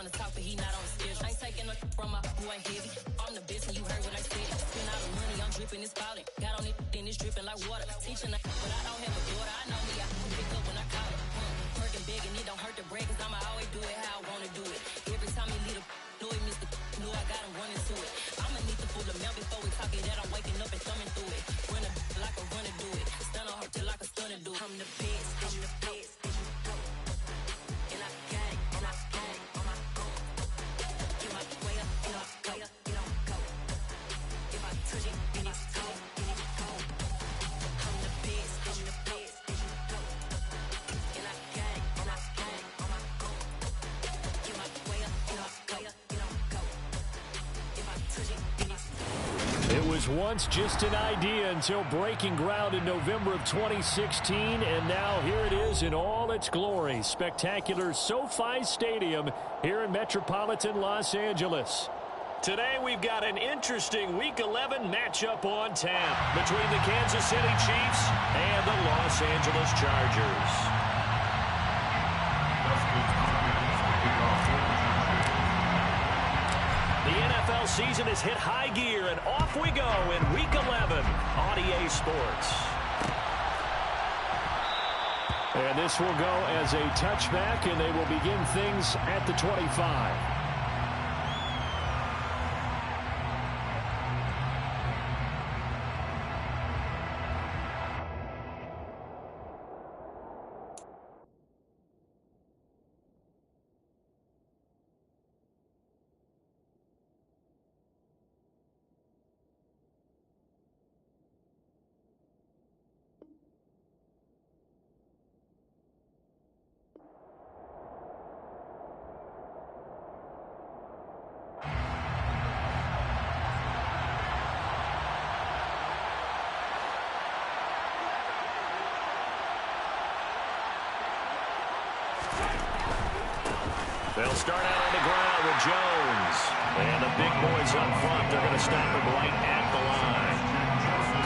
wanna talk, but he not on the schedule. I ain't taking no from my boy heavy. I'm the best, and you heard what I said. Spend all the money, I'm dripping, it's falling. Got on it, then it's dripping like water. Teaching, but I don't have a daughter. I know me, I pick up when I call it. Working big, and it don't hurt to break, cause I'ma always do it how I wanna do it. Every time he lead a know he missed the knew I got him running to it. I'ma need the full amount before we talk it that I'm waking up and thumbing through it. Run a like a runner do it. Stun on her till like a stunner do it. I'm the best, I'm the best. And I got it, and I got it on my own. Get my way up, get off, go. If I touch it, then it's cold, then it's cold. I'm the best, I'm the best. And I got it, and I got it on my own. Get my way up, get off, go. If I touch it, then it's cold. It was once just an idea until breaking ground in November of 2016, and now here it is in all its glory. Spectacular SoFi Stadium here in metropolitan Los Angeles. Today we've got an interesting Week 11 matchup on tap between the Kansas City Chiefs and the Los Angeles Chargers. The NFL season has hit high gear, and off we go in Week 11 on EA Sports. And this will go as a touchback, and they will begin things at the 25. They'll start out on the ground with Jones. And the big boys up front, they're going to stop him right at the line.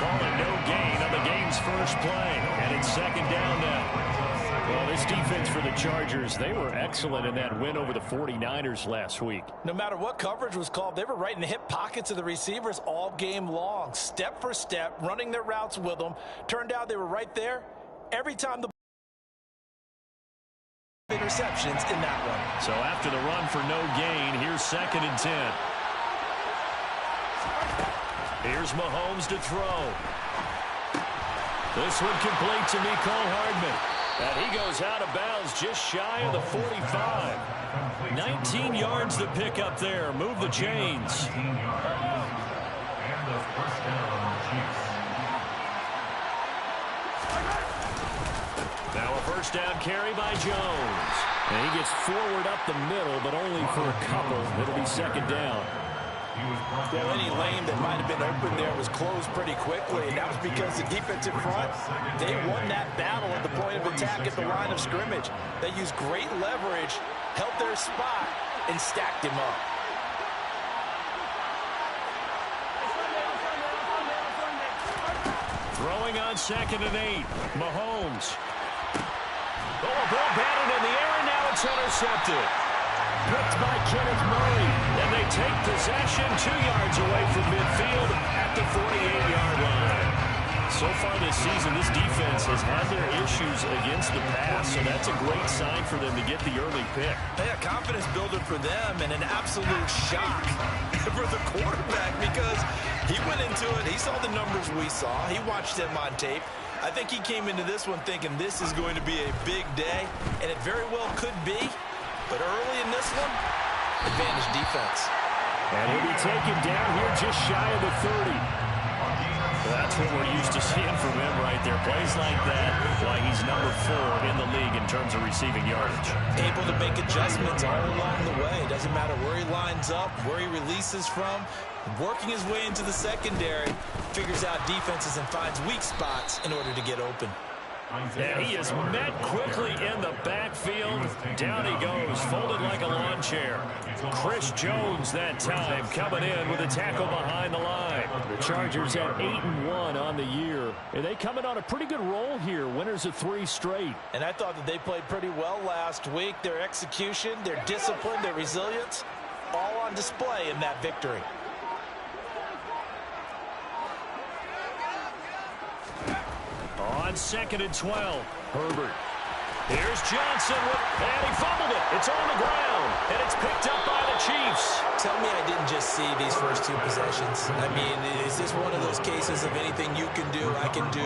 Calling no gain on the game's first play. And it's second down now. Well, this defense for the Chargers, they were excellent in that win over the 49ers last week. No matter what coverage was called, they were right in the hip pockets of the receivers all game long. Step for step, running their routes with them. Turned out they were right there every time the interceptions in that one. So after the run for no gain, here's 2nd and 10. Here's Mahomes to throw. This one complete to Mecole Hardman. And he goes out of bounds just shy of the 45. 19 yards to pick up there. Move the chains. Now a first down carry by Jones. And he gets forward up the middle, but only for a couple. It'll be second down. Well, any lane that might have been open there was closed pretty quickly, and that was because the defensive front, they won that battle at the point of attack at the line of scrimmage. They used great leverage, held their spot, and stacked him up. Throwing on 2nd and 8. Mahomes. Oh, a ball batted in the air, and now it's intercepted. Picked by Kenneth Murray. And they take possession 2 yards away from midfield at the 48-yard line. So far this season, this defense has had their issues against the pass, so that's a great sign for them to get the early pick. Hey, a confidence builder for them and an absolute shock for the quarterback because he went into it. He saw the numbers we saw. He watched them on tape. I think he came into this one thinking this is going to be a big day, and it very well could be. But early in this one, advantage defense. And he'll be taken down here just shy of the 30. That's what we're used to seeing from him right there. Plays like that, why he's number 4 in the league in terms of receiving yardage. Able to make adjustments all along the way. Doesn't matter where he lines up, where he releases from. Working his way into the secondary, figures out defenses and finds weak spots in order to get open. And he is met quickly in the backfield. Down he goes, folded like a lawn lawn chair. Chris Jones that time coming in with a tackle behind the line. The Chargers at 8-1 on the year. And they come in on a pretty good roll here. Winners of 3 straight. And I thought that they played pretty well last week. Their execution, their discipline, their resilience, all on display in that victory. On 2nd and 12, Herbert. Here's Johnson, and he fumbled it. It's on the ground, and it's picked up by the Chiefs. Tell me I didn't just see these first 2 possessions. I mean, is this one of those cases of anything you can do, I can do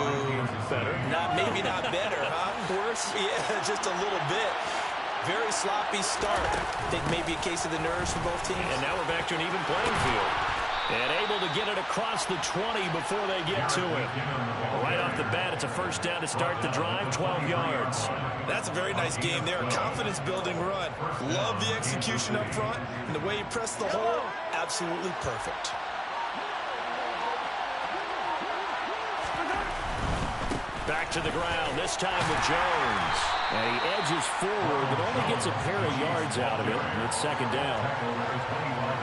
better? Maybe not better, huh? Worse? Yeah, just a little bit. Very sloppy start. I think maybe a case of the nerves for both teams. And now we're back to an even playing field. And able to get it across the 20 before they get to it. Right off the bat, it's a first down to start the drive, 12 yards. That's a very nice game there. Confidence-building run. Love the execution up front. And the way he pressed the hole, absolutely perfect. Back to the ground, this time with Jones. And he edges forward, but only gets a pair of yards out of it. And it's 2nd down.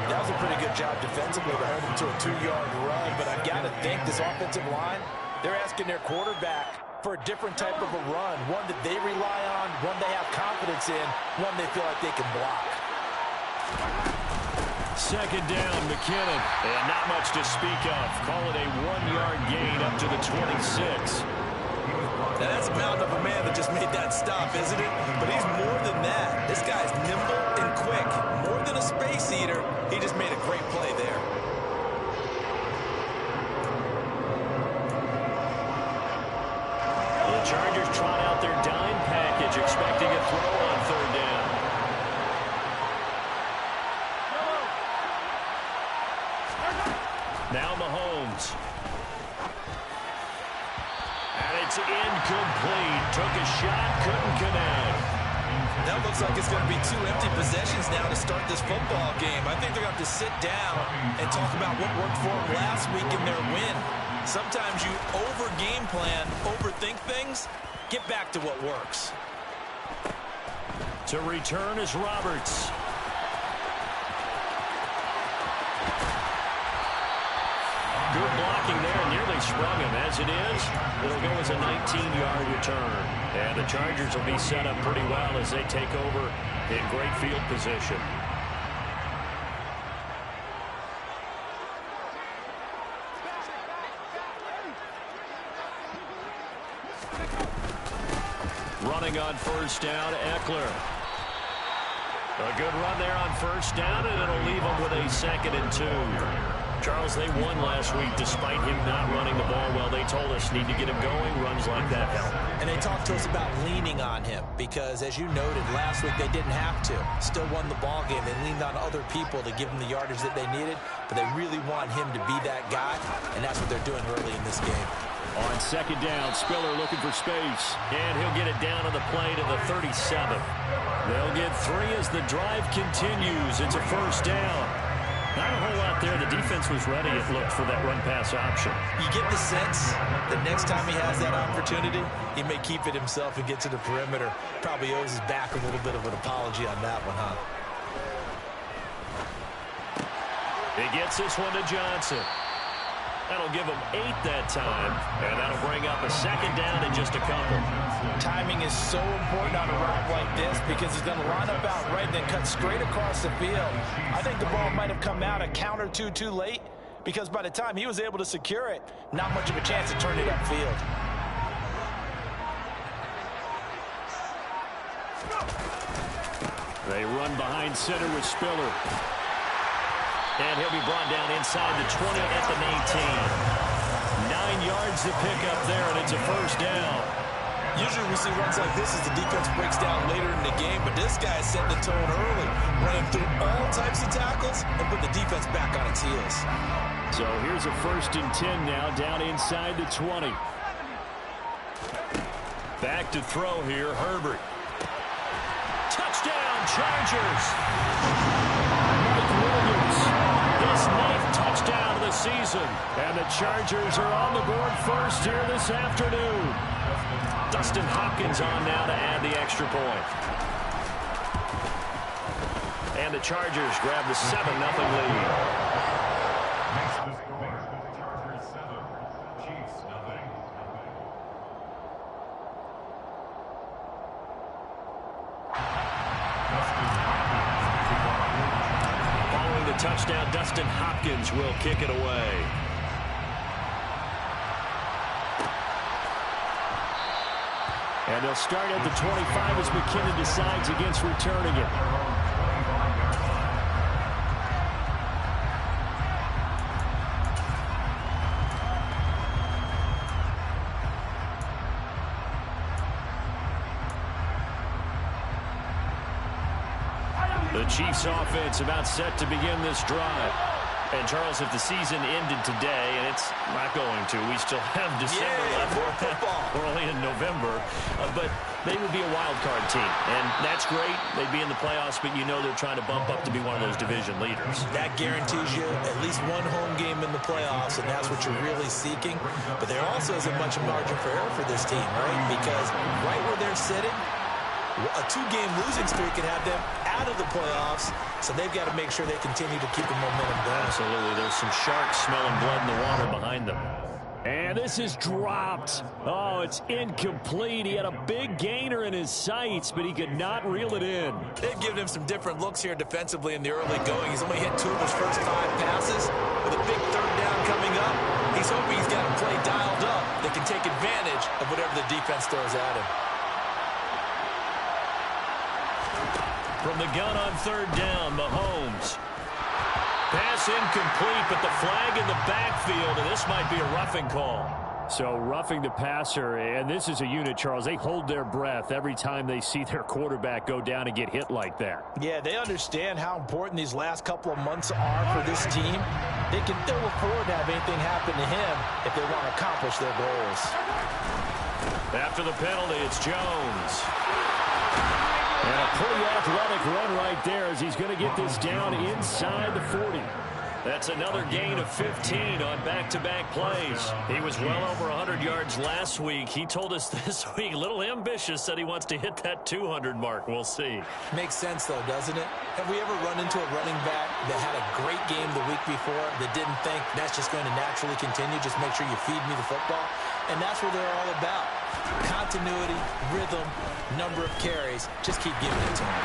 That was a pretty good job defensively to hold him to a 2-yard run. But I've got to think this offensive line, they're asking their quarterback for a different type of a run. One that they rely on, one they have confidence in, one they feel like they can block. 2nd down, McKinnon. And not much to speak of. Call it a 1-yard gain up to the 26. Now that's a mountain of a man that just made that stop, isn't it? But he's more than that. This guy's nimble and quick. More than a space eater, he just made a great play there. The Chargers trot out their dime package, expecting a throw on 3rd down. Now Mahomes. And it's incomplete. Took a shot, couldn't connect. That looks like it's going to be 2 empty possessions now to start this football game. I think they're going to have to sit down and talk about what worked for them last week in their win. Sometimes you over-game plan, overthink things. Get back to what works. To return is Roberts. Good blocking there, nearly sprung him. As it is, it'll go as a 19-yard return. And the Chargers will be set up pretty well as they take over in great field position. Running on 1st down, Eckler. A good run there on 1st down, and it'll leave them with a 2nd and 2. Charles, they won last week despite him not running the ball well. They told us need to get him going. Runs like that help. And they talked to us about leaning on him because, as you noted, last week they didn't have to. Still won the ball game. They leaned on other people to give them the yardage that they needed, but they really want him to be that guy, and that's what they're doing early in this game. On 2nd down, Spiller looking for space, and he'll get it down on the play to the 37. They'll get 3 as the drive continues. It's a 1st down. Not a whole lot there. The defense was ready, it looked, for that run-pass option. You get the sense that next time he has that opportunity, he may keep it himself and get to the perimeter. Probably owes his back a little bit of an apology on that one, huh? He gets this one to Johnson. That'll give him 8 that time, and that'll bring up a 2nd down in just a couple. Timing is so important on a route like this because he's going to line up out right and then cut straight across the field. I think the ball might have come out a count or two too late because by the time he was able to secure it, not much of a chance to turn it upfield. They run behind center with Spiller. And he'll be brought down inside the 20 at the 19. 9 yards to pick up there, and it's a 1st down. Usually we see runs like this as the defense breaks down later in the game, but this guy is setting the tone early, running through all types of tackles and put the defense back on its heels. So here's a 1st and 10 now, down inside the 20. Back to throw here, Herbert. Touchdown, Chargers! Mike Williams, his 9th touchdown of the season. And the Chargers are on the board first here this afternoon. Dustin Hopkins on now to add the extra point. And the Chargers grab the 7-0 lead. Following the touchdown, Dustin Hopkins will kick it away. And they'll start at the 25 as McKinnon decides against returning it. The Chiefs offense about set to begin this drive. And, Charles, if the season ended today, and it's not going to, we still have December left. We're only in November. But they would be a wild card team. And that's great. They'd be in the playoffs, but you know they're trying to bump up to be one of those division leaders. That guarantees you at least one home game in the playoffs, and that's what you're really seeking. But there also isn't much margin for error for this team, right? Because right where they're sitting, a 2-game losing streak can have them out of the playoffs, so they've got to make sure they continue to keep the momentum going. Absolutely. There's some sharks smelling blood in the water behind them. And this is dropped. Oh, it's incomplete. He had a big gainer in his sights, but he could not reel it in. They've given him some different looks here defensively in the early going. He's only hit 2 of his first 5 passes. With a big 3rd down coming up, he's hoping he's got a play dialed up that can take advantage of whatever the defense throws at him. From the gun on 3rd down, Mahomes. Pass incomplete, but the flag in the backfield, and this might be a roughing call. So roughing the passer, and this is a unit, Charles. They hold their breath every time they see their quarterback go down and get hit like that. Yeah, they understand how important these last couple of months are for this team. They'll look forward to have anything happen to him if they want to accomplish their goals. After the penalty, it's Jones. And a pretty athletic run right there as he's going to get this down inside the 40. That's another gain of 15 on back-to-back plays. He was well over 100 yards last week. He told us this week, a little ambitious, said he wants to hit that 200 mark. We'll see. Makes sense, though, doesn't it? Have we ever run into a running back that had a great game the week before that didn't think that's just going to naturally continue? Just make sure you feed me the football. And that's what they're all about. Continuity, rhythm, number of carries. Just keep giving it to him.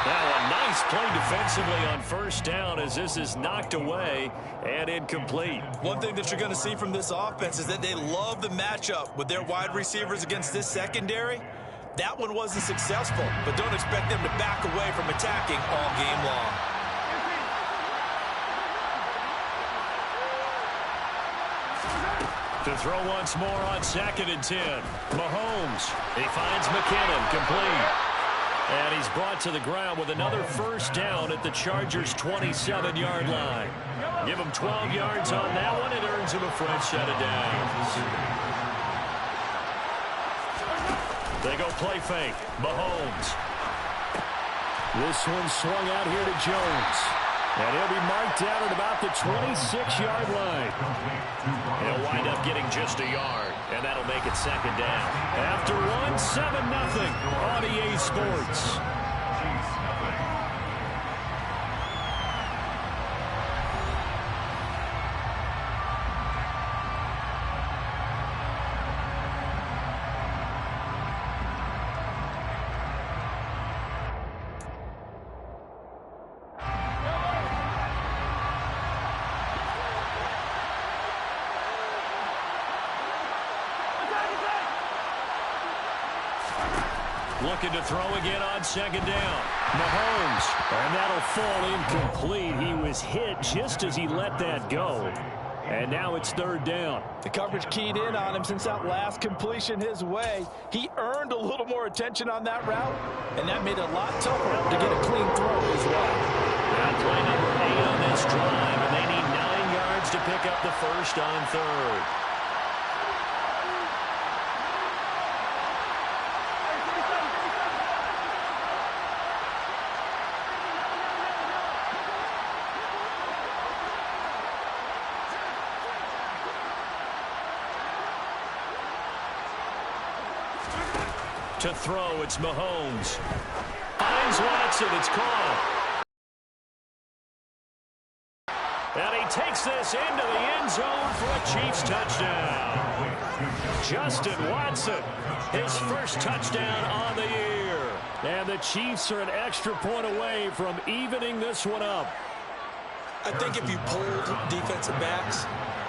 Now a nice play defensively on 1st down as this is knocked away and incomplete. One thing that you're going to see from this offense is that they love the matchup with their wide receivers against this secondary. That one wasn't successful, but don't expect them to back away from attacking all game long. To throw once more on 2nd and 10. Mahomes. He finds McKinnon complete. And he's brought to the ground with another 1st down at the Chargers' 27-yard line. Give him 12 yards on that one. It earns him a fresh set of downs. They go play fake. Mahomes. This one swung out here to Jones. And he'll be marked down at about the 26-yard line. He'll wind up getting just a yard, and that'll make it 2nd down. After one, 7-0 on EA Sports. Looking to throw again on 2nd down. Mahomes. And that'll fall incomplete. He was hit just as he let that go. And now it's 3rd down. The coverage keyed in on him since that last completion his way. He earned a little more attention on that route, and that made it a lot tougher to get a clean throw as well. Now play number 8 on this drive, and they need 9 yards to pick up the 1st on 3rd. To throw, it's Mahomes. Finds Watson, it's caught. And he takes this into the end zone for a Chiefs touchdown. Justin Watson, his first touchdown on the year. And the Chiefs are an extra point away from evening this one up. I think if you polled defensive backs,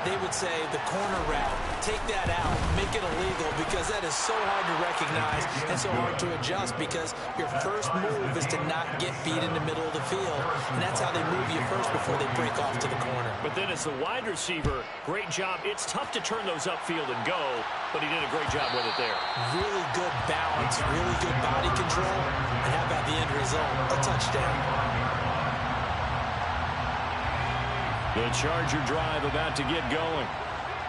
they would say the corner route, take that out, make it illegal, because that is so hard to recognize and so hard to adjust, because your first move is to not get beat in the middle of the field, and that's how they move you first before they break off to the corner. But then as the wide receiver, great job. It's tough to turn those upfield and go, but he did a great job with it there. Really good balance, really good body control, and how about the end result? A touchdown. The Charger drive about to get going.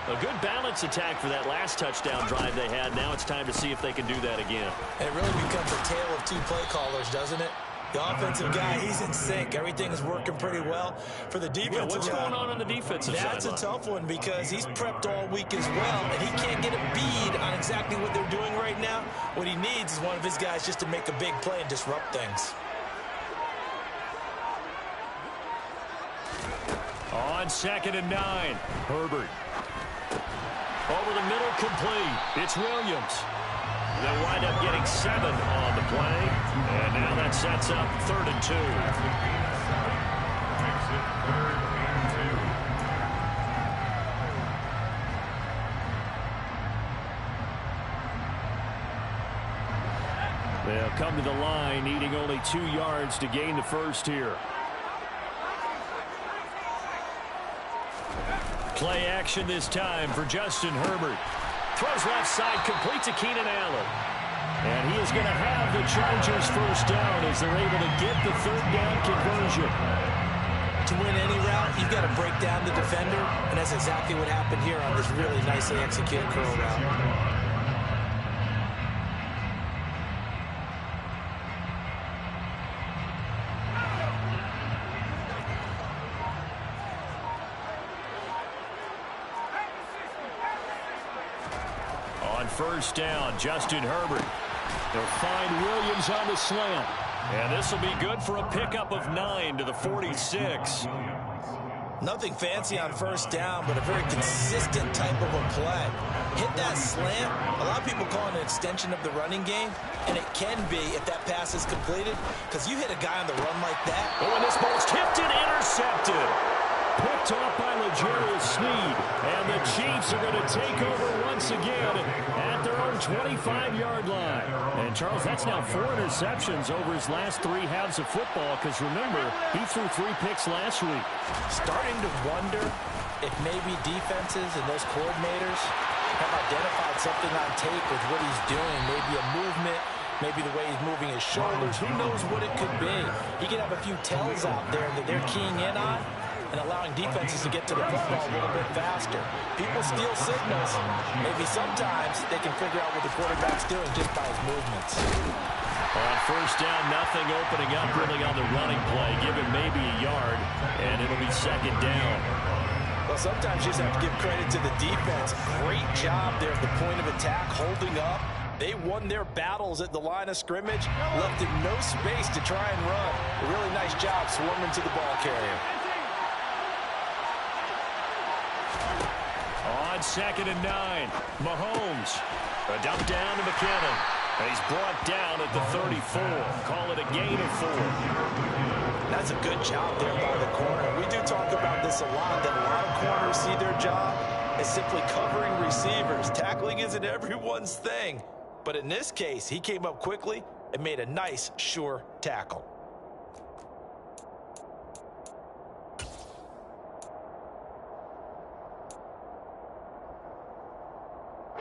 A good balance attack for that last touchdown drive they had. Now it's time to see if they can do that again. It really becomes a tale of two play callers, doesn't it? The offensive guy, he's in sync. Everything is working pretty well. For the defensive what's going on the defensive side? That's a tough one because he's prepped all week as well, and he can't get a bead on exactly what they're doing right now. What he needs is one of his guys just to make a big play and disrupt things. On 2nd and 9, Herbert. Over the middle, complete. It's Williams. They'll wind up getting 7 on the play. And now that sets up 3rd and 2. They'll come to the line, needing only 2 yards to gain the first here. Play action this time for Justin Herbert. Throws left side, complete to Keenan Allen. And he is going to have the Chargers first down as they're able to get the 3rd down conversion. To win any route, you've got to break down the defender, and that's exactly what happened here on this really nicely executed curl route. First down, Justin Herbert. They'll find Williams on the slant. And this will be good for a pickup of 9 to the 46. Nothing fancy on first down, but a very consistent type of a play. Hit that slant. A lot of people call it an extension of the running game, and it can be if that pass is completed, because you hit a guy on the run like that. Oh, and this ball's tipped and intercepted. Picked off by L'Jarius Sneed. And the Chiefs are going to take over once again at their own 25-yard line. And, Charles, that's now 4 interceptions over his last 3 halves of football, because, remember, he threw 3 picks last week. Starting to wonder if maybe defenses and those coordinators have identified something on tape with what he's doing, maybe a movement, maybe the way he's moving his shoulders. Who knows what it could be? He could have a few tells out there that they're keying in on and allowing defenses to get to the football a little bit faster. People steal signals. Maybe sometimes they can figure out what the quarterback's doing just by his movements. On first down, nothing opening up really on the running play. Give him maybe a yard, and it'll be 2nd down. Well, sometimes you just have to give credit to the defense. Great job there at the point of attack, holding up. They won their battles at the line of scrimmage, left him no space to try and run. A really nice job swarming to the ball carrier. On 2nd and 9, Mahomes. A dump down to McKinnon. And he's brought down at the 34. Call it a gain of 4. That's a good job there by the corner. We do talk about this a lot, that a lot of corners see their job as simply covering receivers. Tackling isn't everyone's thing. But in this case, he came up quickly and made a nice, sure tackle.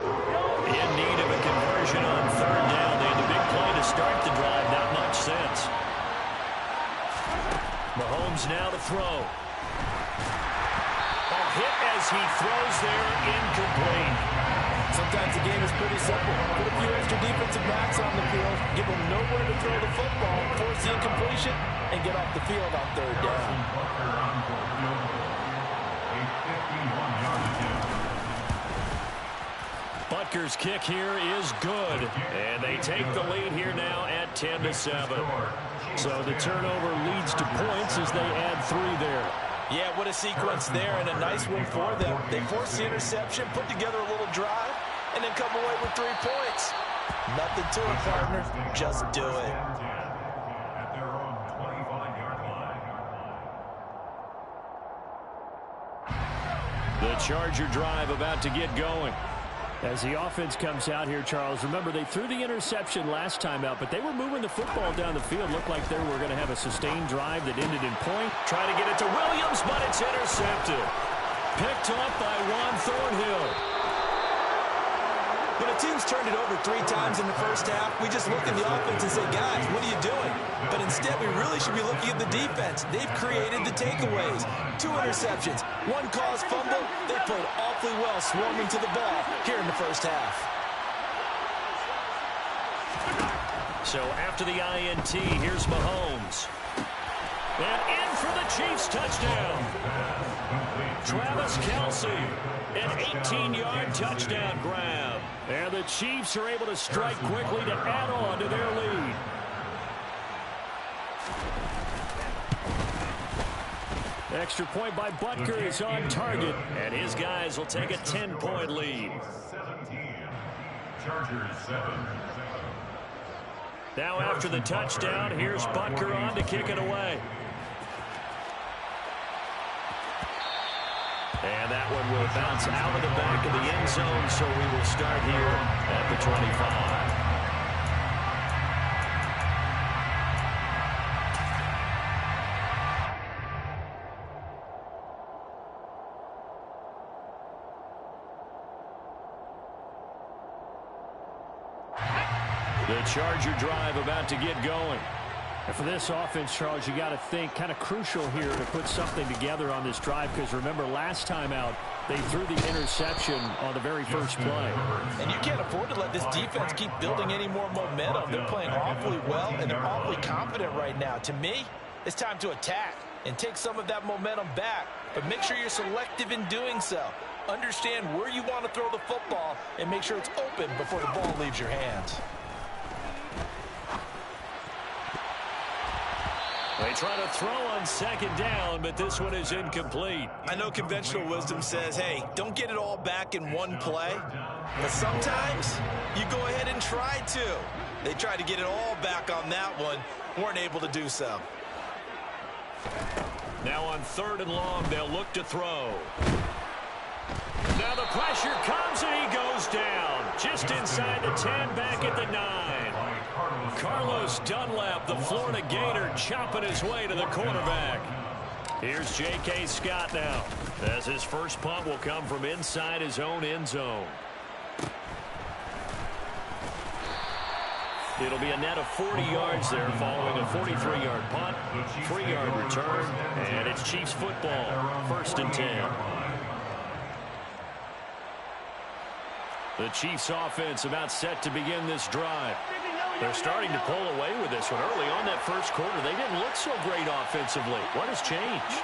In need of a conversion on 3rd down. They had the big play to start the drive. Not much sense. Mahomes now to throw. Hit as he throws there, incomplete. Sometimes the game is pretty simple. Put a few extra defensive backs on the field, give them nowhere to throw the football, force the incompletion, and get off the field on 3rd down. Butker's kick here is good, and they take the lead here now at 10-7. So the turnover leads to points as they add 3 there. Yeah, what a sequence there, and a nice one for them. They forced the interception, put together a little drive, and then come away with 3 points. Nothing to it, partner. Just do it. The Charger drive about to get going. As the offense comes out here, Charles, remember they threw the interception last time out, but they were moving the football down the field. Looked like they were going to have a sustained drive that ended in point. Try to get it to Williams, but it's intercepted. Picked up by Juan Thornhill. When a team's turned it over 3 times in the first half, we just look at the offense and say, guys, what are you doing? But instead, we really should be looking at the defense. They've created the takeaways. 2 interceptions, 1 caused fumble. They played awfully well swarming to the ball here in the first half. So after the INT, here's Mahomes. And in for the Chiefs touchdown. Travis Kelce, an 18-yard touchdown grab. And the Chiefs are able to strike quickly to add on to their lead. Extra point by Butker is on target. And his guys will take a 10-point lead. 17. Chargers 7. Now after the touchdown, here's Butker on to kick it away. And that one will bounce out of the back of the end zone, so we will start here at the 25. The Charger drive about to get going. And for this offense, Charles, you got to think kind of crucial here to put something together on this drive, because remember last time out they threw the interception on the very first play. And you can't afford to let this defense keep building any more momentum. They're playing awfully well, and they're awfully confident right now. To me, it's time to attack and take some of that momentum back, but make sure you're selective in doing so. Understand where you want to throw the football and make sure it's open before the ball leaves your hands. They try to throw on second down, but this one is incomplete. I know conventional wisdom says, hey, don't get it all back in one play. But sometimes you go ahead and try to. They tried to get it all back on that one, weren't able to do so. Now on 3rd and long, they'll look to throw. Now the pressure comes and he goes down. Just inside the 10, back at the 9. Carlos Dunlap, the Florida Gator, chopping his way to the quarterback. Here's J.K. Scott now, as his first punt will come from inside his own end zone. It'll be a net of 40 yards there following a 43-yard punt, 3-yard return, and it's Chiefs football, 1st and 10. The Chiefs offense about set to begin this drive. They're starting to pull away with this one. Early on that first quarter, they didn't look so great offensively. What has changed?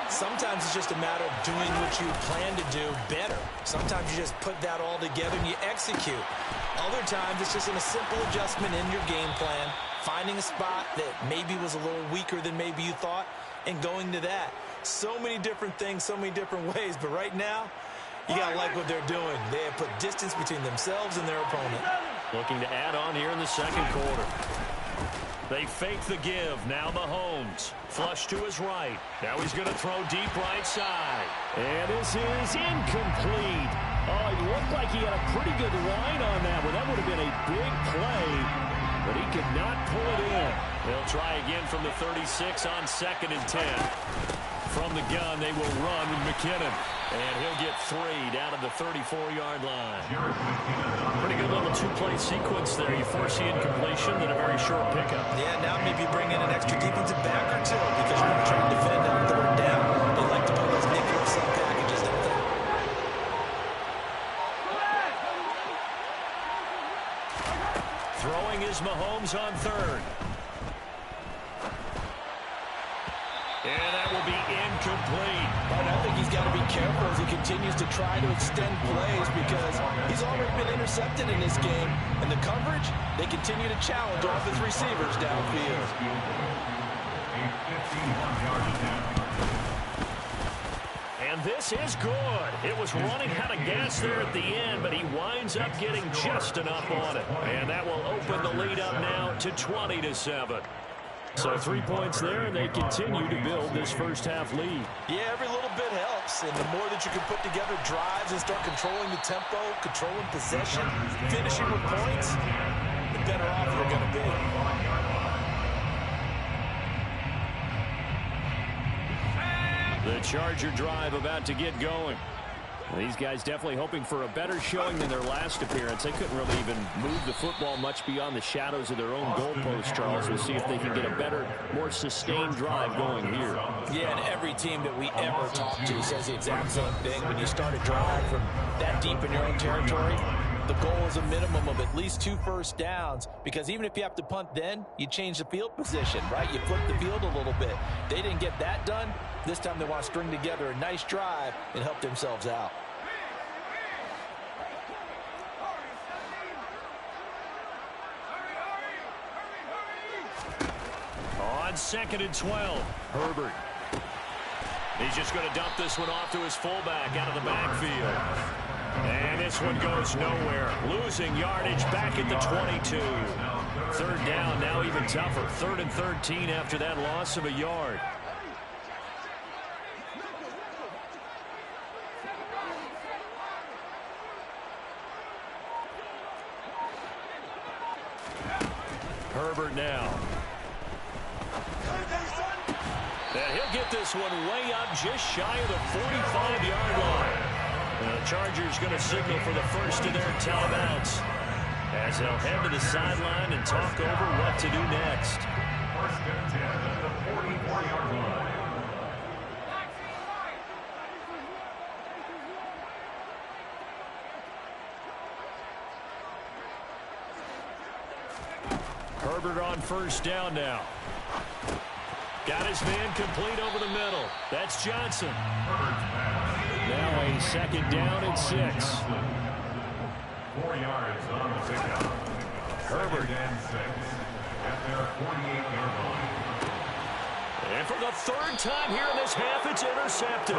Sometimes it's just a matter of doing what you plan to do better. Sometimes you just put that all together and you execute. Other times it's just in a simple adjustment in your game plan, finding a spot that maybe was a little weaker than maybe you thought, and going to that. So many different things, so many different ways, but right now, you got to like what they're doing. They have put distance between themselves and their opponent. Looking to add on here in the second quarter. They fake the give. Now Mahomes. Flush to his right. Now he's going to throw deep right side. And this is incomplete. Oh, it looked like he had a pretty good line on that one. That would have been a big play, but he could not pull it in. They'll try again from the 36 on 2nd and 10. From the gun, they will run with McKinnon. And he'll get 3 down to the 34-yard line. Pretty good little 2-play sequence there. You force the incompletion, then a very short pickup. Yeah, now maybe you bring in an extra defensive back or two because you're going to try to defend on 3rd down. They like to put those nickel sub packages, don't they? Throwing is Mahomes on 3rd. And that will be incomplete. But I think he's got to be careful as he continues to try to extend plays because he's already been intercepted in this game. And the coverage, they continue to challenge off his receivers downfield. And this is good. It was running out of gas there at the end, but he winds up getting just enough on it. And that will open the lead up now to 20-7. So 3 points there, and they continue to build this first-half lead. Yeah, every little bit helps, and the more that you can put together drives and start controlling the tempo, controlling possession, finishing with points, the better off you're going to be. The Charger drive about to get going. These guys definitely hoping for a better showing than their last appearance. They couldn't really even move the football much beyond the shadows of their own goalpost, Charles. We'll see if they can get a better, more sustained drive going here. Yeah, and every team that we ever talk to says the exact same thing. When you start a drive from that deep in your own territory, the goal is a minimum of at least 2 first downs, because even if you have to punt then, you change the field position, right? You flip the field a little bit. They didn't get that done. This time they want to string together a nice drive and help themselves out. On 2nd and 12, Herbert. He's just going to dump this one off to his fullback out of the backfield. And this one goes nowhere. Losing yardage back at the 22. 3rd down, now even tougher. 3rd and 13 after that loss of a yard. Herbert now. And he'll get this one way up just shy of the 45-yard line. And the Chargers going to signal for the first of their timeouts as they'll head to the sideline and talk over what to do next. 1st and 10 at the 44-yard line. Herbert on 1st down now. Got his man complete over the middle. That's Johnson. Now a 2nd down and 6. 4 yards on the pickup. Herbert. 2nd and 6 at their 48-yard line. And for the 3rd time here in this half, it's intercepted.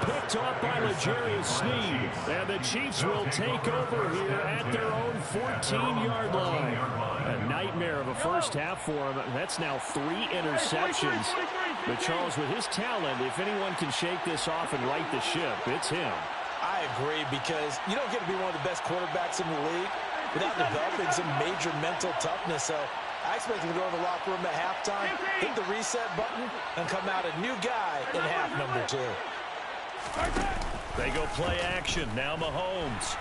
Picked off by L'Jarius Sneed. And the Chiefs will take over here at their own 14-yard line. A nightmare of a first half for him. That's now 3 interceptions. But Charles, with his talent, if anyone can shake this off and right the ship, it's him. I agree, because you don't get to be one of the best quarterbacks in the league without developing some major mental toughness. So I expect him to go to the locker room at halftime, hit the reset button, and come out a new guy in half number 2. They go play action. Now Mahomes.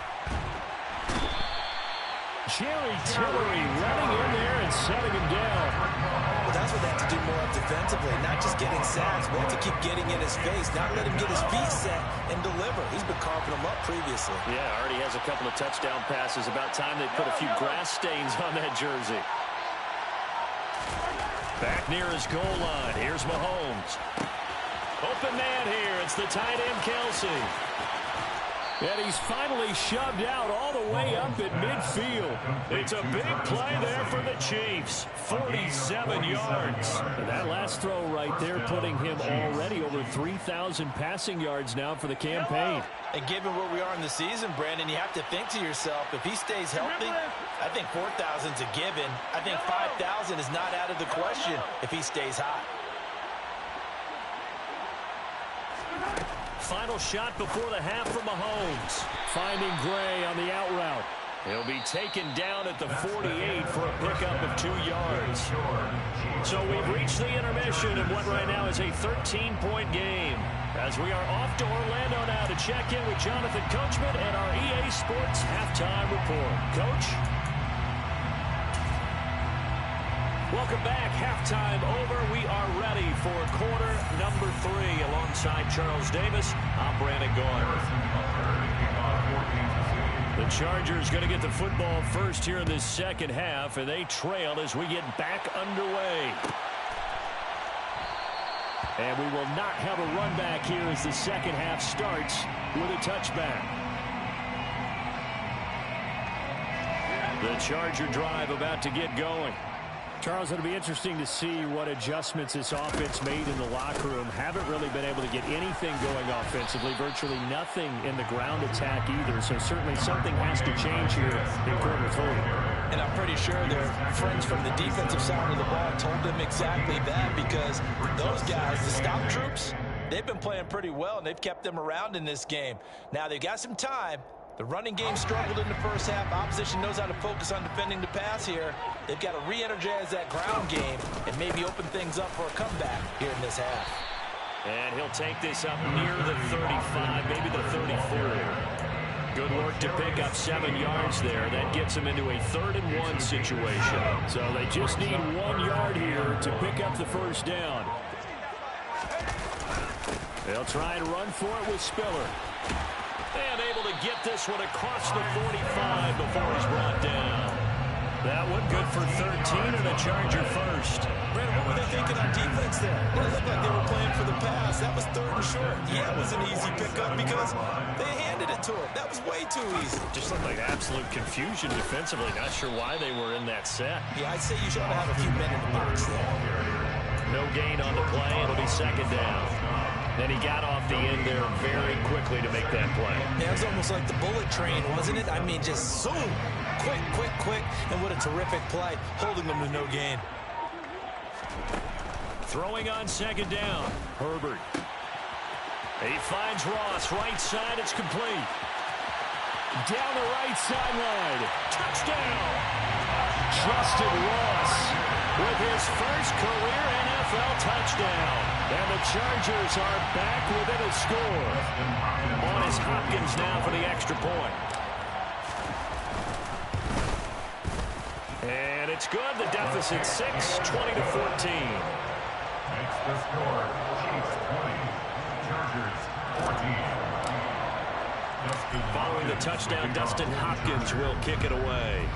Jerry Tillery running in there and setting him down. Well, that's what they have to do more of defensively, not just getting sacks. We have to keep getting in his face, not let him get his feet set and deliver. He's been carving them up previously. Yeah, already has a couple of touchdown passes. About time they put a few grass stains on that jersey. Back near his goal line. Here's Mahomes. Open man here. It's the tight end, Kelsey. And he's finally shoved out all the way up at midfield. It's a big play there for the Chiefs. 47 yards. And that last throw right there putting him already over 3,000 passing yards now for the campaign. And given where we are in the season, Brandon, you have to think to yourself, if he stays healthy, I think 4,000's a given. I think 5,000 is not out of the question if he stays hot. Final shot before the half for Mahomes. Finding Gray on the out route. He'll be taken down at the 48 for a pickup of 2 yards. So we've reached the intermission in what right now is a 13-point game. As we are off to Orlando now to check in with Jonathan Coachman and our EA Sports halftime report. Coach? Welcome back. Halftime over. We are ready for quarter number 3 alongside Charles Davis. I'm Brandon Gaudin. The Chargers going to get the football first here in this second half, and they trail as we get back underway. And we will not have a run back here as the second half starts with a touchback. The Charger drive about to get going. Charles, it'll be interesting to see what adjustments this offense made in the locker room. Haven't really been able to get anything going offensively, virtually nothing in the ground attack either. So certainly something has to change here in quarter 3. And I'm pretty sure their friends from the defensive side of the ball told them exactly that, because those guys, the scout troops, they've been playing pretty well, and they've kept them around in this game. Now, they've got some time. The running game struggled in the first half. Opposition knows how to focus on defending the pass here. They've got to re-energize that ground game and maybe open things up for a comeback here in this half. And he'll take this up near the 35, maybe the 34. Good work to pick up 7 yards there. That gets them into a 3rd-and-1 situation. So they just need 1 yard here to pick up the first down. They'll try and run for it with Spiller. And able to get this one across the 45 before he's brought down. That one good for 13 and a Charger first. Brandon, what were they thinking on defense there? It looked like they were playing for the pass. That was 3rd and short. Yeah, it was an easy pickup because they handed it to him. That was way too easy. Just looked like absolute confusion defensively. Not sure why they were in that set. Yeah, I'd say you should have a few men in the box there. No gain on the play. It'll be 2nd down. Then he got off the end there very quickly to make that play. Yeah, it was almost like the bullet train, wasn't it? I mean, just zoom. Quick, quick, quick. And what a terrific play, holding them to no gain. Throwing on 2nd down. Herbert. He finds Ross. Right side, it's complete. Down the right sideline. Touchdown. Justin Ross with his first career NFL touchdown. And the Chargers are back within a score. On is Hopkins now for the extra point. And it's good. The deficit 6, 20 to 14. Makes the score. Chiefs 20, Chargers 14. Following the touchdown, Dustin Hopkins will kick it away.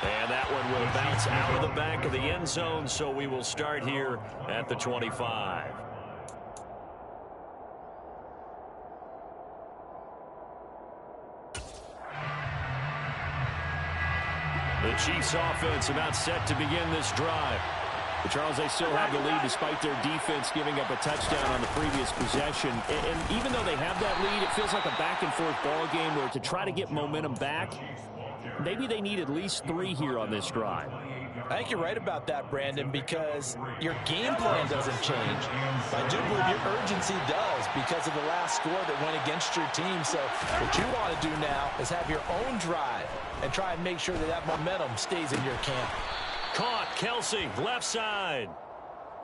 And that one will bounce out of the back of the end zone, so we will start here at the 25. The Chiefs offense about set to begin this drive. But Charles, they still have the lead despite their defense giving up a touchdown on the previous possession. And even though they have that lead, it feels like a back-and-forth ball game where to try to get momentum back, maybe they need at least 3 here on this drive. I think you're right about that, Brandon, because your game plan doesn't change. I do believe your urgency does because of the last score that went against your team. So what you want to do now is have your own drive and try and make sure that that momentum stays in your camp. Caught, Kelsey, left side.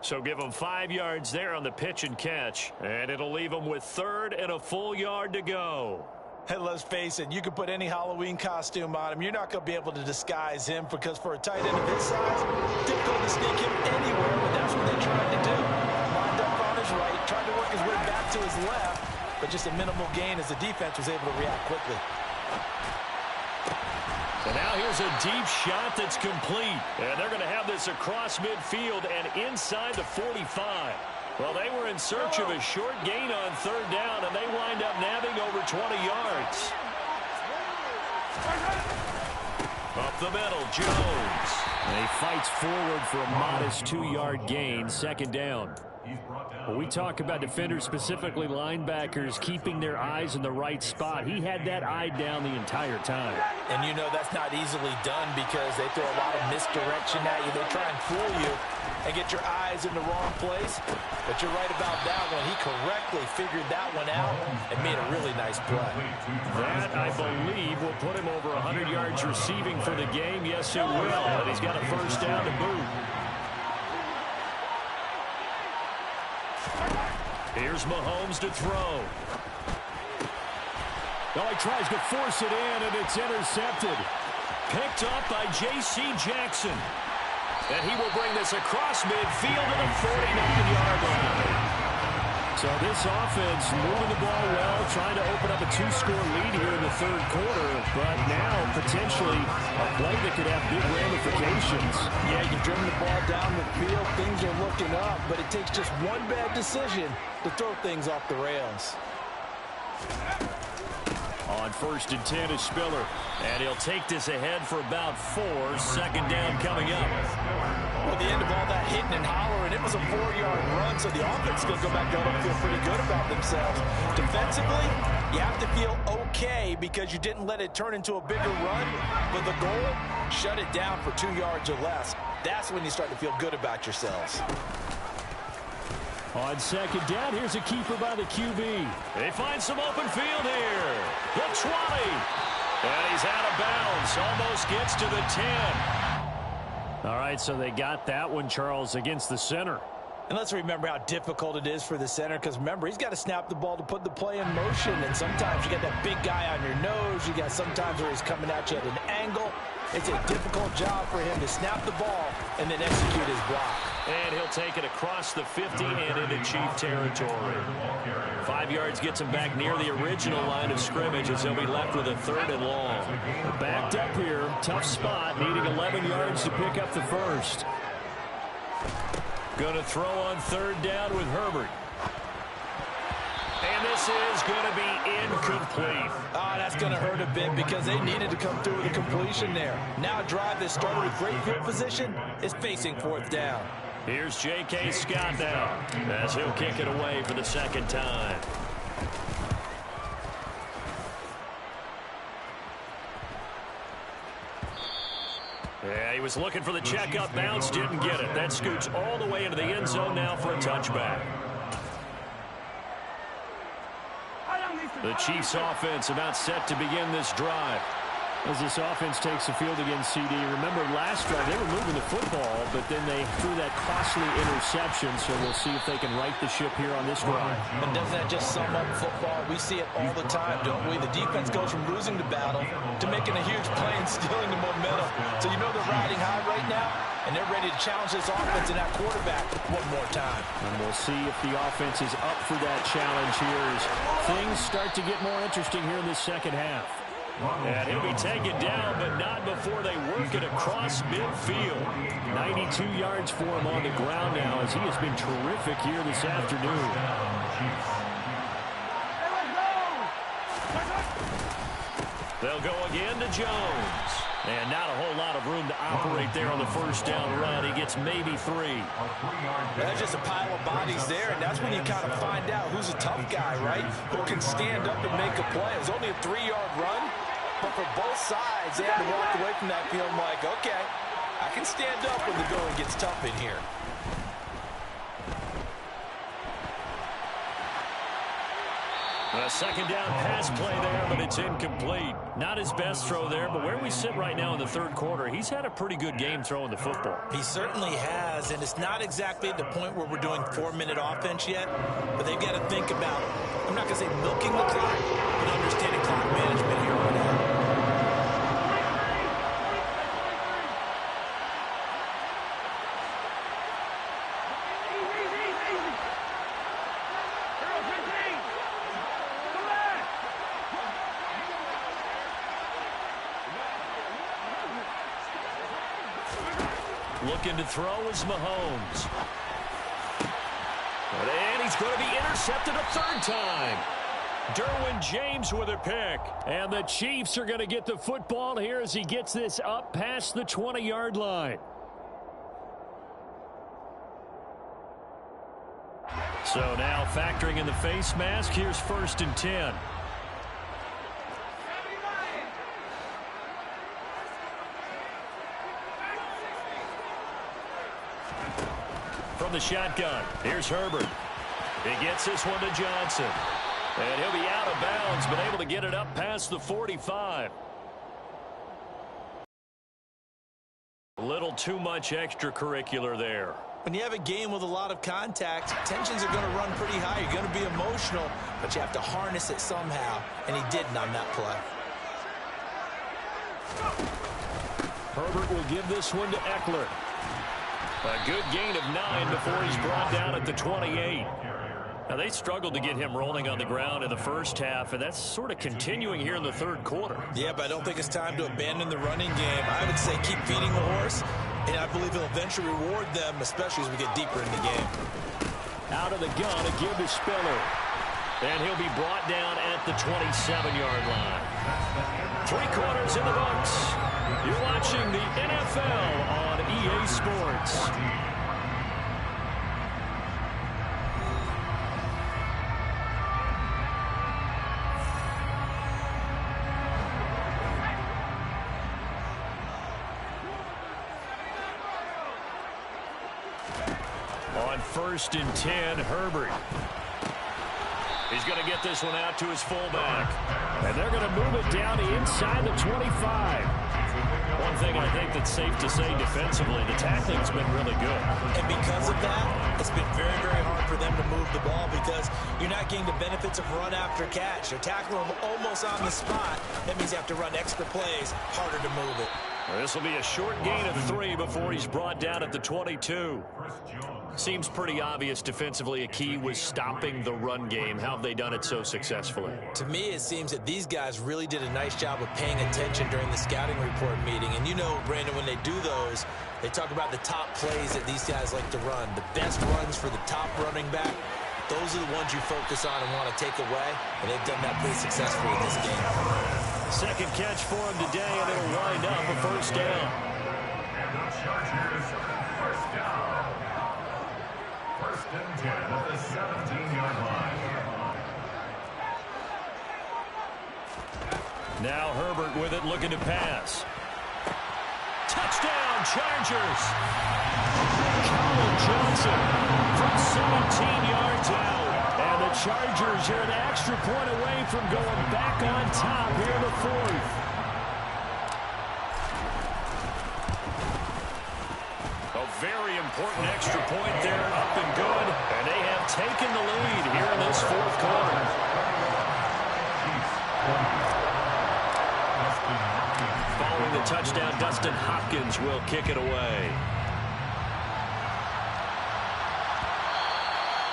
So give them 5 yards there on the pitch and catch. And it'll leave them with 3rd and a full yard to go. And let's face it, you can put any Halloween costume on him. You're not going to be able to disguise him because for a tight end of his size, difficult to sneak him anywhere, but that's what they tried to do. Lined up on his right, tried to work his way back to his left, but just a minimal gain as the defense was able to react quickly. And now here's a deep shot that's complete. And they're going to have this across midfield and inside the 45. Well, they were in search of a short gain on 3rd down, and they wind up nabbing over 20 yards. Up the middle, Jones. And he fights forward for a modest 2-yard gain, 2nd down. When we talk about defenders, specifically linebackers, keeping their eyes in the right spot, he had that eye down the entire time. And you know that's not easily done because they throw a lot of misdirection at you. They try and fool you and get your eyes in the wrong place. But you're right about that one. He correctly figured that one out and made a really nice play. That, I believe, will put him over 100 yards receiving for the game. Yes, it will. And he's got a first down to boot. Here's Mahomes to throw. Oh, he tries to force it in, and it's intercepted. Picked up by J.C. Jackson. And he will bring this across midfield to the 49-yard line. So this offense moving the ball well, trying to open up a 2-score lead here in the 3rd quarter, but now potentially a play that could have big ramifications. Yeah, you've driven the ball down the field, things are looking up, but it takes just one bad decision to throw things off the rails. On 1st and 10 is Spiller. And he'll take this ahead for about 4. 2nd down coming up. Well, the end of all that hitting and hollering, it was a 4-yard run, so the offense is going to go back down and feel pretty good about themselves. Defensively, you have to feel okay because you didn't let it turn into a bigger run, but the goal, shut it down for 2 yards or less. That's when you start to feel good about yourselves. On 2nd down, here's a keeper by the QB. They find some open field here. The 20. And he's out of bounds. Almost gets to the 10. All right, so they got that one, Charles, against the center. And let's remember how difficult it is for the center, because remember, he's got to snap the ball to put the play in motion, and sometimes you got that big guy on your nose. You got sometimes where he's coming at you at an angle. It's a difficult job for him to snap the ball and then execute his block. And he'll take it across the 50 and into Chief territory. 5 yards gets him back near the original line of scrimmage as he'll be left with a 3rd and long. Backed up here, tough spot, needing 11 yards to pick up the first. Going to throw on 3rd down with Herbert. And this is going to be incomplete. Oh, that's going to hurt a bit because they needed to come through with a completion there. Now a drive that started with great field position is facing 4th down. Here's J.K. Scott now as he'll kick it away for the 2nd time. Yeah, he was looking for the check-up bounce, didn't get it. That scoots all the way into the end zone now for a touchback. The Chiefs offense about set to begin this drive. As this offense takes the field against CD, remember last drive they were moving the football, but then they threw that costly interception, so we'll see if they can right the ship here on this drive. And doesn't that just sum up football? We see it all the time, don't we? The defense goes from losing the battle to making a huge play and stealing the momentum. So you know they're riding high right now, and they're ready to challenge this offense and that quarterback one more time. And we'll see if the offense is up for that challenge here as things start to get more interesting here in this 2nd half. And he'll be taken down, but not before they work it across midfield. 92 yards for him on the ground now as he has been terrific here this afternoon. They'll go again to Jones. And not a whole lot of room to operate there on the 1st down run. He gets maybe 3. That's just a pile of bodies there, and that's when you kind of find out who's a tough guy, right? Who can stand up and make a play. It was only a 3-yard run, but for both sides, they had to walk away from that feeling like, okay, I can stand up when the going gets tough in here. A 2nd down pass play there, but it's incomplete. Not his best throw there, but where we sit right now in the 3rd quarter, he's had a pretty good game throwing the football. He certainly has, and it's not exactly at the point where we're doing 4-minute offense yet, but they've got to think about, I'm not going to say milking the clock, but understanding clock management here on out. Looking to throw is Mahomes. And he's going to be intercepted a 3rd time. Derwin James with a pick. And the Chiefs are going to get the football here as he gets this up past the 20-yard line. So now factoring in the face mask, here's 1st and 10. From the shotgun, here's Herbert. He gets this one to Johnson. And he'll be out of bounds, but able to get it up past the 45. A little too much extracurricular there. When you have a game with a lot of contact, tensions are going to run pretty high. You're going to be emotional, but you have to harness it somehow, and he didn't on that play. Herbert will give this one to Eckler. A good gain of 9 before he's brought down at the 28. Now, they struggled to get him rolling on the ground in the 1st half, and that's sort of continuing here in the 3rd quarter. Yeah, but I don't think it's time to abandon the running game. I would say keep feeding the horse, and I believe he'll eventually reward them, especially as we get deeper in the game. Out of the gun, a give to Spiller. And he'll be brought down at the 27-yard line. 3 quarters in the books. You're watching the NFL on EA Sports. On 1st and 10, Herbert. He's going to get this one out to his fullback. And they're going to move it down to inside the 25. One thing I think that's safe to say defensively, the tackling's been really good. And because of that, it's been very, very hard for them to move the ball because you're not getting the benefits of run after catch. You're tackling them almost on the spot. That means you have to run extra plays, harder to move it. Well, this will be a short gain of 3 before he's brought down at the 22. Seems pretty obvious defensively a key was stopping the run game. How have they done it so successfully? To me, it seems that these guys really did a nice job of paying attention during the scouting report meeting. And you know, Brandon, when they do those, they talk about the top plays that these guys like to run. The best runs for the top running back, those are the ones you focus on and want to take away. And they've done that pretty successfully in this game. Second catch for him today, and it'll wind up a first down. And the Chargers, first down. 1st and 10 at the 17-yard line. Now Herbert with it, looking to pass. Touchdown, Chargers! Colin Johnson from 17 yards out. And the Chargers are an extra point away from going back on top here in the 4th. A very important extra point there, up and good. And they have taken the lead here in this 4th quarter. Following the touchdown, Dustin Hopkins will kick it away.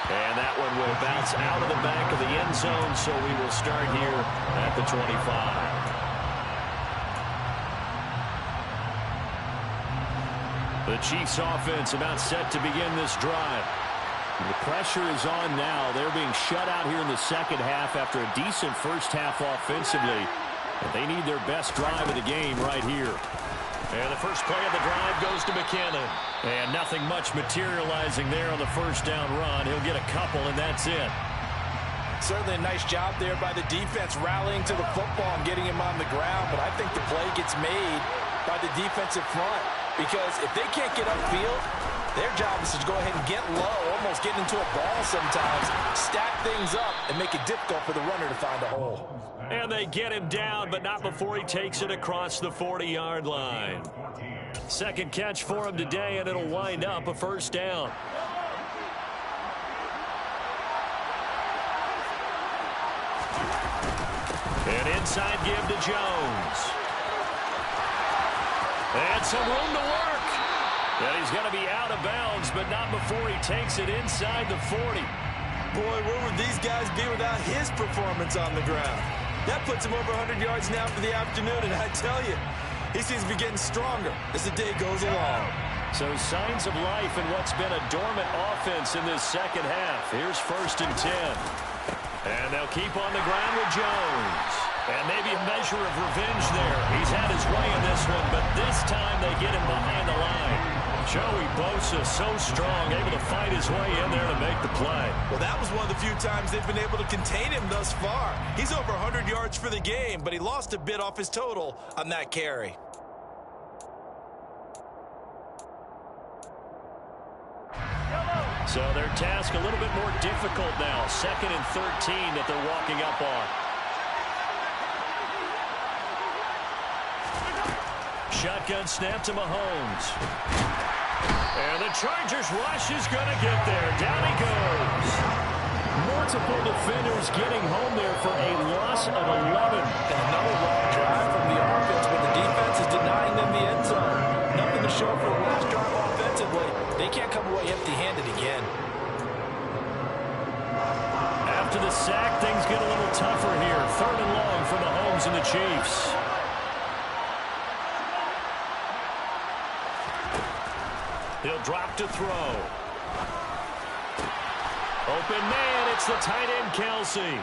And that one will bounce out of the back of the end zone, so we will start here at the 25. The Chiefs offense about set to begin this drive. The pressure is on now. They're being shut out here in the second half after a decent first half offensively. But they need their best drive of the game right here. And the first play of the drive goes to McKinnon. And nothing much materializing there on the first down run. He'll get a couple, and that's it. Certainly a nice job there by the defense rallying to the football and getting him on the ground. But I think the play gets made by the defensive front. Because if they can't get upfield, their job is to go ahead and get low, almost get into a ball sometimes, stack things up, and make it difficult for the runner to find a hole. And they get him down, but not before he takes it across the 40-yard line. Second catch for him today, and it'll wind up a first down. And inside give to Jones. And some room to work. And he's going to be out of bounds, but not before he takes it inside the 40. Boy, where would these guys be without his performance on the ground? That puts him over 100 yards now for the afternoon, and I tell you, he seems to be getting stronger as the day goes along. So signs of life in what's been a dormant offense in this second half. Here's 1st and 10. And they'll keep on the ground with Jones. And maybe a measure of revenge there. He's had his way in this one, but this time they get him behind the line. Joey Bosa so strong, able to fight his way in there to make the play. Well, that was one of the few times they've been able to contain him thus far. He's over 100 yards for the game, but he lost a bit off his total on that carry. So their task a little bit more difficult now. 2nd and 13 that they're walking up on. Shotgun snap to Mahomes. And the Chargers rush is going to get there. Down he goes. Multiple defenders getting home there for a loss of 11. And another long drive from the offense, but the defense is denying them the end zone. Nothing to show for the last drive offensively. They can't come away empty-handed again. After the sack, things get a little tougher here. 3rd and long for Mahomes and the Chiefs. He'll drop to throw. Open man, it's the tight end, Kelsey.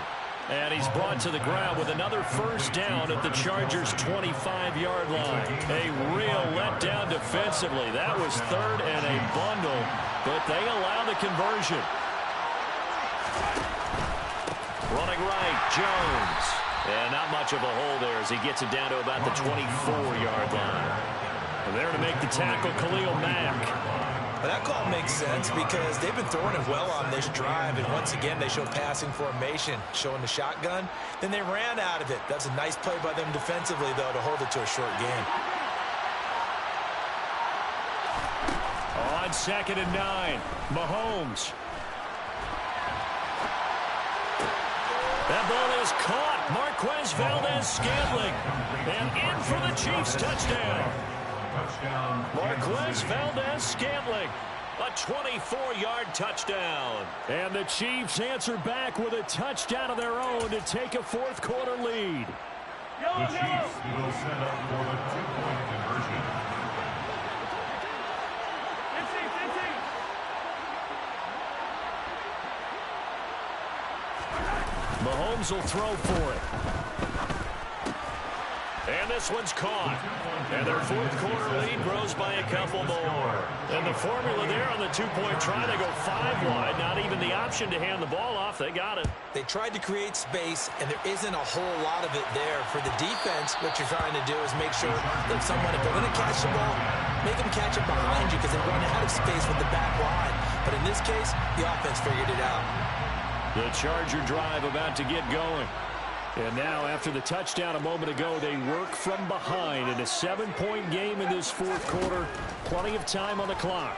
And he's brought to the ground with another first down at the Chargers' 25-yard line. A real letdown defensively. That was third and a bundle, but they allow the conversion. Running right, Jones. And not much of a hole there as he gets it down to about the 24-yard line. And there to make the tackle, Khalil Mack. Well, that call makes sense because they've been throwing it well on this drive, and once again they show passing formation, showing the shotgun. Then they ran out of it. That's a nice play by them defensively, though, to hold it to a short gain. On 2nd and 9, Mahomes. That ball is caught. Marquez Valdez-Scantling. And in for the Chiefs touchdown. Marquez Valdez-Scantling, a 24-yard touchdown. And the Chiefs answer back with a touchdown of their own to take a fourth-quarter lead. The Chiefs will set up for the two-point conversion. Mahomes will throw for it. And this one's caught. And their fourth-quarter lead grows by a couple more. And the formula there on the two-point try, they go 5 wide. Not even the option to hand the ball off. They got it. They tried to create space, and there isn't a whole lot of it there. For the defense, what you're trying to do is make sure that someone, if they're going to catch the ball, make them catch it behind you because they run out of space with the back line. But in this case, the offense figured it out. The Charger drive about to get going. And now, after the touchdown a moment ago, they work from behind in a 7-point game in this fourth quarter. Plenty of time on the clock.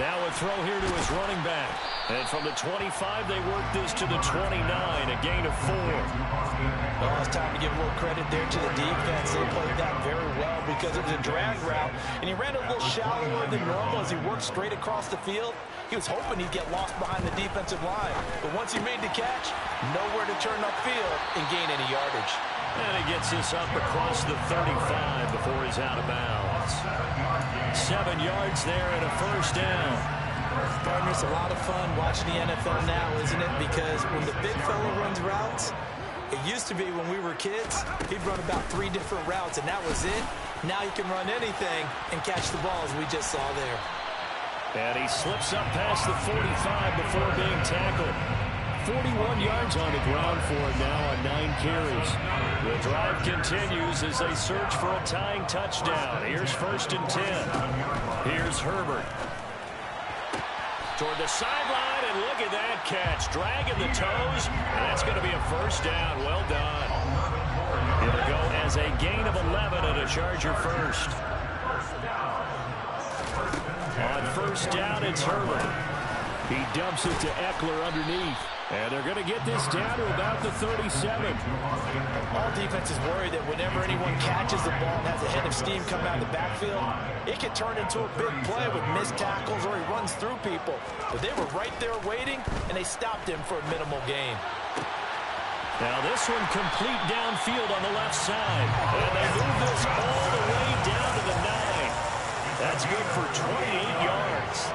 Now a throw here to his running back. And from the 25, they work this to the 29, a gain of 4. Well, it's time to give a little credit there to the defense. They played that very well because it was a drag route, and he ran a little shallower than normal as he worked straight across the field. He was hoping he'd get lost behind the defensive line, but once he made the catch, nowhere to turn upfield and gain any yardage. And he gets this up across the 35 before he's out of bounds. 7 yards there and a first down. Partner, it's a lot of fun watching the NFL now, isn't it? Because when the big fella runs routes, it used to be when we were kids, he'd run about 3 different routes, and that was it. Now he can run anything and catch the ball, as we just saw there. And he slips up past the 45 before being tackled. 41 yards on the ground for him now on 9 carries. The drive continues as they search for a tying touchdown. Here's 1st and 10. Here's Herbert. Toward the sideline, and look at that catch. Dragging the toes, and that's going to be a first down. Well done. It'll go as a gain of 11 and a Charger first. On 1st down, it's Herbert. He dumps it to Eckler underneath. And they're going to get this down to about the 37. All defenses worry that whenever anyone catches the ball and has a head of steam coming out of the backfield, it can turn into a big play with missed tackles or he runs through people. But they were right there waiting, and they stopped him for a minimal gain. Now this one complete downfield on the left side. And they move this all the way down to the 9. That's good for 28 yards.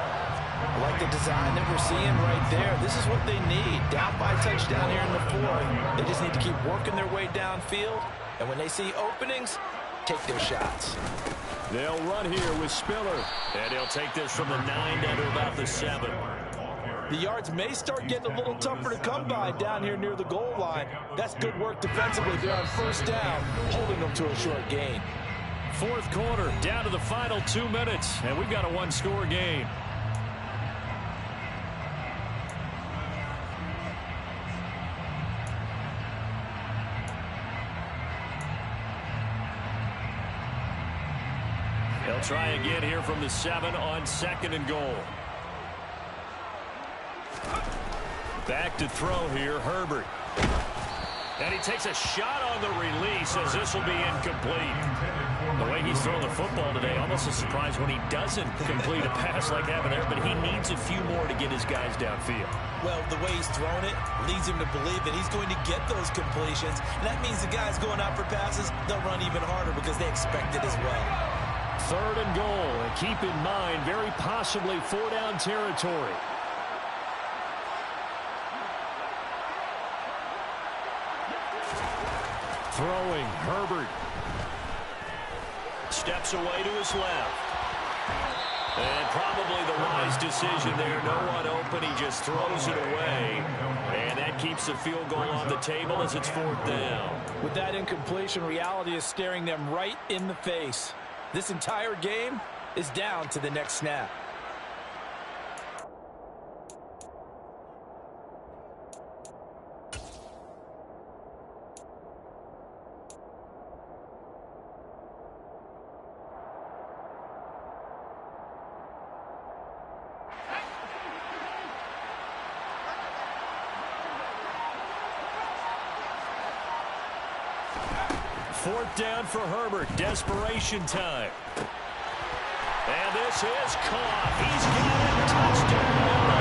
I like the design that we're seeing right there. This is what they need. Down by a touchdown here in the 4th. They just need to keep working their way downfield. And when they see openings, take their shots. They'll run here with Spiller. And he'll take this from the 9 down to about the 7. The yards may start getting a little tougher to come by down here near the goal line. That's good work defensively there on 1st down, holding them to a short gain. 4th quarter, down to the final 2 minutes. And we've got a 1-score game. They'll try again here from the 7 on 2nd and goal. Back to throw here, Herbert. And he takes a shot on the release as this will be incomplete. The way he's throwing the football today, almost a surprise when he doesn't complete a pass like happened there, but he needs a few more to get his guys downfield. Well, the way he's throwing it leads him to believe that he's going to get those completions, and that means the guys going out for passes, they'll run even harder because they expect it as well. Third and goal. And keep in mind, very possibly 4-down territory. Throwing, Herbert. Steps away to his left. And probably the wise decision there. No one open. He just throws it away. And that keeps the field goal on the table as it's 4th down. With that incompletion, reality is staring them right in the face. This entire game is down to the next snap. Fourth down for Herbert. Desperation time. And this is caught. He's got it. Touchdown.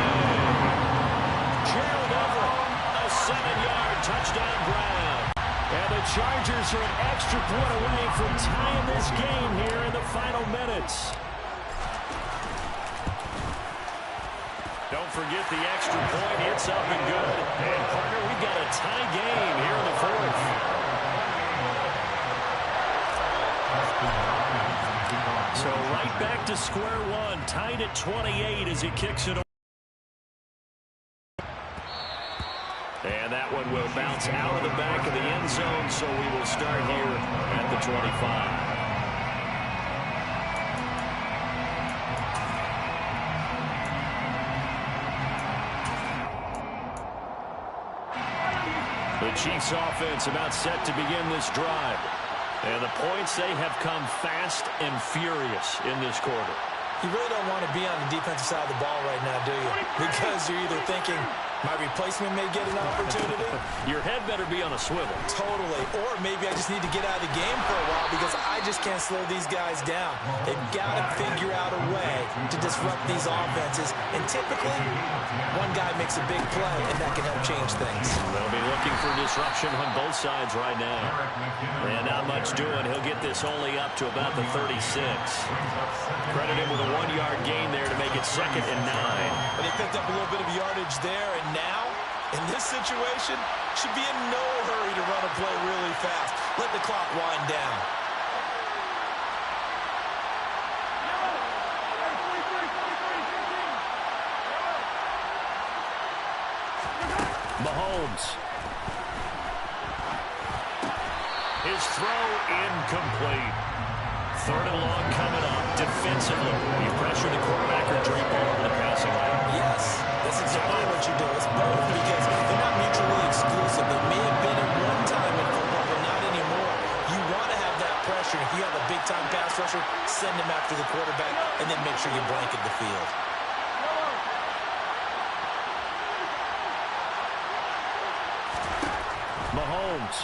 Gerald Everett. A 7-yard touchdown grab. And the Chargers are an extra point away from tying this game here in the final minutes. Don't forget the extra point. It's up and good. And, partner, we've got a tie game here in the 4th. So right back to square one, tied at 28 as he kicks it away. And that one will bounce out of the back of the end zone, so we will start here at the 25. The Chiefs offense about set to begin this drive. And the points, they have come fast and furious in this quarter. You really don't want to be on the defensive side of the ball right now, do you? Because you're either thinking, my replacement may get an opportunity. Your head better be on a swivel. Totally. Or maybe I just need to get out of the game for a while because I just can't slow these guys down. They've got to figure out a way to disrupt these offenses. And typically, one guy makes a big play, and that can help change things. They'll be looking for disruption on both sides right now. And not much doing. He'll get this only up to about the 36. Credit him with a 1-yard gain there to make it 2nd and 9. But he picked up a little bit of yardage there, and now, in this situation, should be in no hurry to run a play really fast. Let the clock wind down. Mahomes. His throw incomplete. 3rd and long coming up. Defensively, you pressure the quarterback or drape all over the passing lane. Yes, that's exactly what you do. It's both because they're not mutually exclusive. They may have been at one time in football, but not anymore. You want to have that pressure. If you have a big-time pass rusher, send him after the quarterback, and then make sure you blanket the field. Mahomes.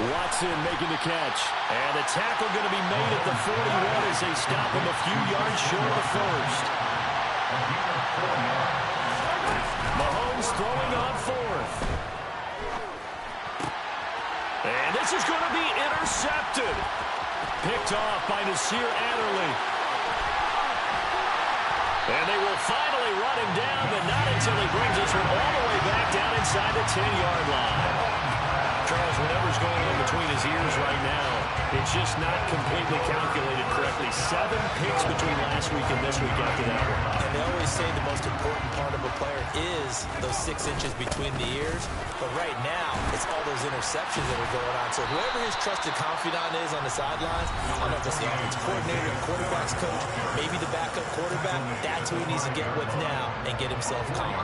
Watson making the catch. And the tackle going to be made at the 41 as they stop him a few yards short of the first. Mahomes throwing on 4th. And this is going to be intercepted. Picked off by Nasir Adderley. And they will finally run him down, but not until he brings this one all the way back down inside the 10-yard line. Charles, whatever's going on between his ears right now, it's just not completely calculated correctly. 7 picks between last week and this week after that one. And they always say the most important part of a player is those 6 inches between the ears. But right now, it's all those interceptions that are going on. So whoever his trusted confidant is on the sidelines, I don't know if it's the offensive coordinator, the quarterback's coach, maybe the backup quarterback, that's who he needs to get with now and get himself calm.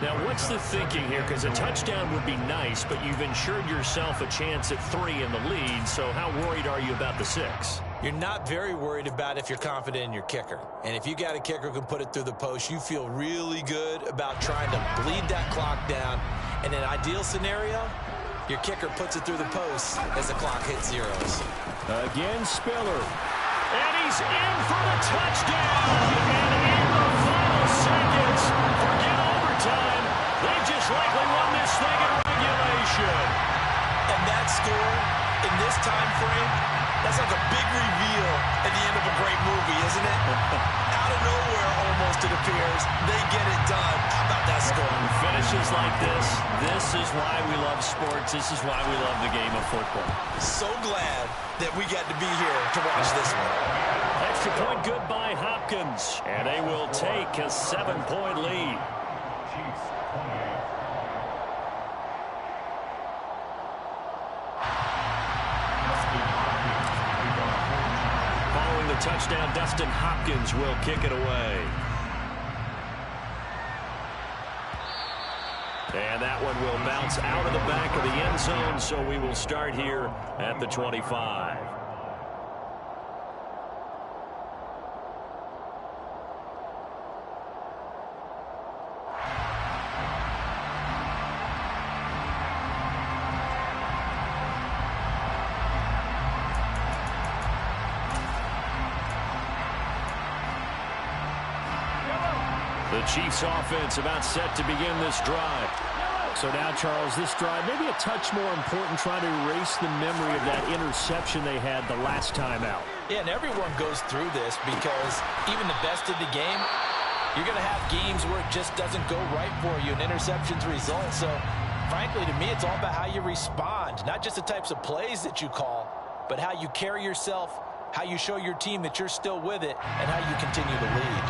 Now, what's the thinking here? Because a touchdown would be nice, but you've ensured yourself a chance at 3 in the lead, so how worried are you about the 6? You're not very worried about if you're confident in your kicker. And if you got a kicker who can put it through the post, you feel really good about trying to bleed that clock down. In an ideal scenario, your kicker puts it through the post as the clock hits zeros. Again, Spiller. And he's in for the touchdown. And in the final seconds, forget overtime. They just likely won this thing in regulation. And that score in this time frame That's like a big reveal at the end of a great movie, isn't it? Out of nowhere, almost, it appears. They get it done. How about that score? Finishes like this is why we love sports. This is why we love the game of football. So glad that we got to be here to watch this one. Extra point good by Hopkins. And they will take a 7-point lead. Chiefs 28. Following the touchdown, Dustin Hopkins will kick it away. And that one will bounce out of the back of the end zone, so we will start here at the 25. The Chiefs offense about set to begin this drive. So now, Charles, this drive maybe a touch more important, trying to erase the memory of that interception they had the last time out. Yeah, and everyone goes through this because even the best of the game, you're going to have games where it just doesn't go right for you and interceptions result. So, frankly, to me, it's all about how you respond, not just the types of plays that you call, but how you carry yourself, how you show your team that you're still with it, and how you continue to lead.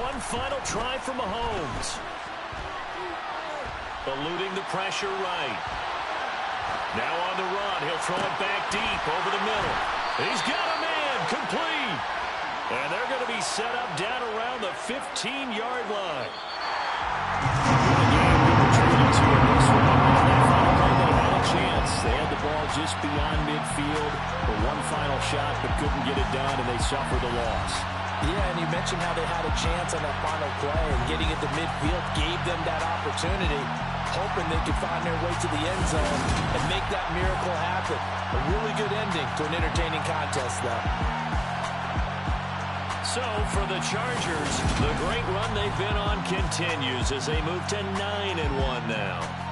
One final try for Mahomes. Eluding the pressure right. Now on the run. He'll throw it back deep over the middle. He's got a man complete. And they're going to be set up down around the 15-yard line. They had the ball just beyond midfield for one final shot, but couldn't get it done, and they suffered the loss. Yeah, and you mentioned how they had a chance on that final play, and getting it to midfield gave them that opportunity, hoping they could find their way to the end zone and make that miracle happen. A really good ending to an entertaining contest, though. So, for the Chargers, the great run they've been on continues as they move to 9-1 now.